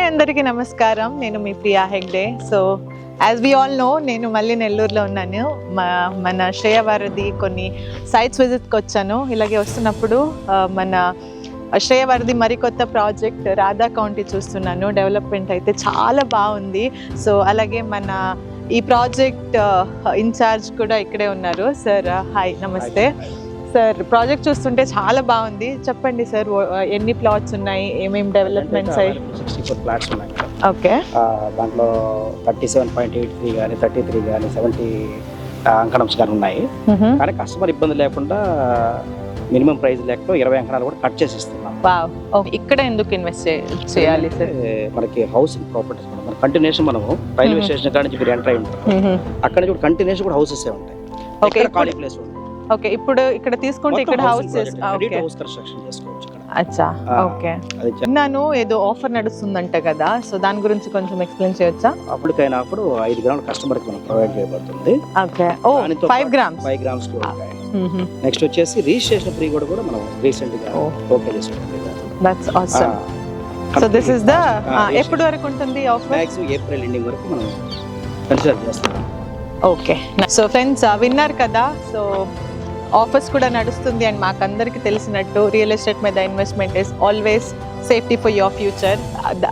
Hi అందరికీ నమస్కారం. నేను మీ Priya Hegde. So as we all know, నేను మళ్ళీ నెల్లూరులో ఉన్నాను. మన శ్రేయవారధి కొన్ని సైట్స్ విజిట్కి వచ్చాను. ఇలాగే వస్తున్నప్పుడు మన శ్రేయవారధి మరికొత్త ప్రాజెక్ట్ రాధా కౌంటీ చూస్తున్నాను. డెవలప్మెంట్ అయితే చాలా బాగుంది. సో అలాగే మన ఈ ప్రాజెక్ట్ ఇన్ఛార్జ్ కూడా ఇక్కడే ఉన్నారు. సార్ హాయ్, నమస్తే సార్. ప్రాజెక్ట్ చూస్తుంటే చాలా బాగుంది. చెప్పండి సార్, ఎన్ని ప్లాట్స్ ఉన్నాయి, ఏమేమి డెవలప్మెంట్స్ అయ్యి? 64 ప్లాట్స్ ఉన్నాయి. ఓకే. దాంట్లో 37.83 కానీ 33 కానీ 70 అంకణమ్స్ కానీ ఉన్నాయి. కానీ కస్టమర్ ఇబ్బంది లేకుండా మినిమం ప్రైస్ లేకుండా 20 అంకణాలు కూడా కట్ చేసి ఇస్తున్నాం. ఇక్కడ ఎందుకు ఇన్వెస్ట్ చేయాలి సార్? మనకి హౌసింగ్ ప్రాపర్టీస్ మన కంటిన్యూషన్ మనము రైల్వే స్టేషన్ కాడ నుంచి మీరు ఎంటర్ అయి ఉంటారు, అక్కడ నుంచి కూడా కంటిన్యూషన్ కూడా హౌసెస్ ఉంటాయి. ఓకే, ఖాళీ ప్లేస్ ఉంది. ఓకే, ఇప్పుడు ఇక్కడ తీసుకుంటే ఇక్కడ హౌస్ కన్స్ట్రక్షన్ చేసుకోవచ్చు. అచ్చా, ఓకే. విన్నాను ఏదో ఆఫర్ నడుస్తుందంట కదా, సో దాని గురించి కొంచెం ఎక్స్ప్లెయిన్ చేయొచ్చా? అప్పటికైనా అప్పుడు 5 గ్రాముల కస్టమర్ కి మనం ప్రొవైడ్ చేయబడుతుంది. ఓకే. ఓ 5 గ్రామ్స్. 5 గ్రామ్స్. నెక్స్ట్ వచ్చేసి రిజిస్ట్రేషన్ ఫ్రీ కూడా మనం రీసెంట్ గా ఓకే చేసాం. That's awesome. So this is the ఎప్పుడు వరకు ఉంటుంది ఆఫర్? మాక్సిమం ఏప్రిల్ ఎండింగ్ వరకు మనం కన్సిడర్ చేస్తాం. ఓకే. సో ఫ్రెండ్స్ విన్నారు కదా, సో ఆఫర్స్ కూడా నడుస్తుంది. అండ్ మాకందరికి తెలిసినట్టు రియల్ ఎస్టేట్ మీద investment is always safety for your future.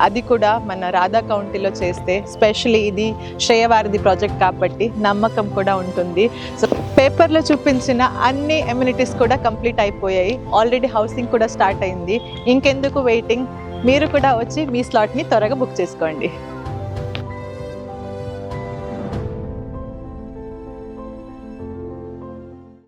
అది కూడా మన రాధా కౌంటీలో చేస్తే, స్పెషల్లీ ఇది శ్రేయవారధి ప్రాజెక్ట్ కాబట్టి నమ్మకం కూడా ఉంటుంది. సో పేపర్లో చూపించిన అన్ని ఎమ్యూనిటీస్ కూడా కంప్లీట్ అయిపోయాయి. ఆల్రెడీ హౌసింగ్ కూడా స్టార్ట్ అయింది. ఇంకెందుకు వెయిటింగ్? మీరు కూడా వచ్చి మీ స్లాట్ని త్వరగా బుక్ చేసుకోండి.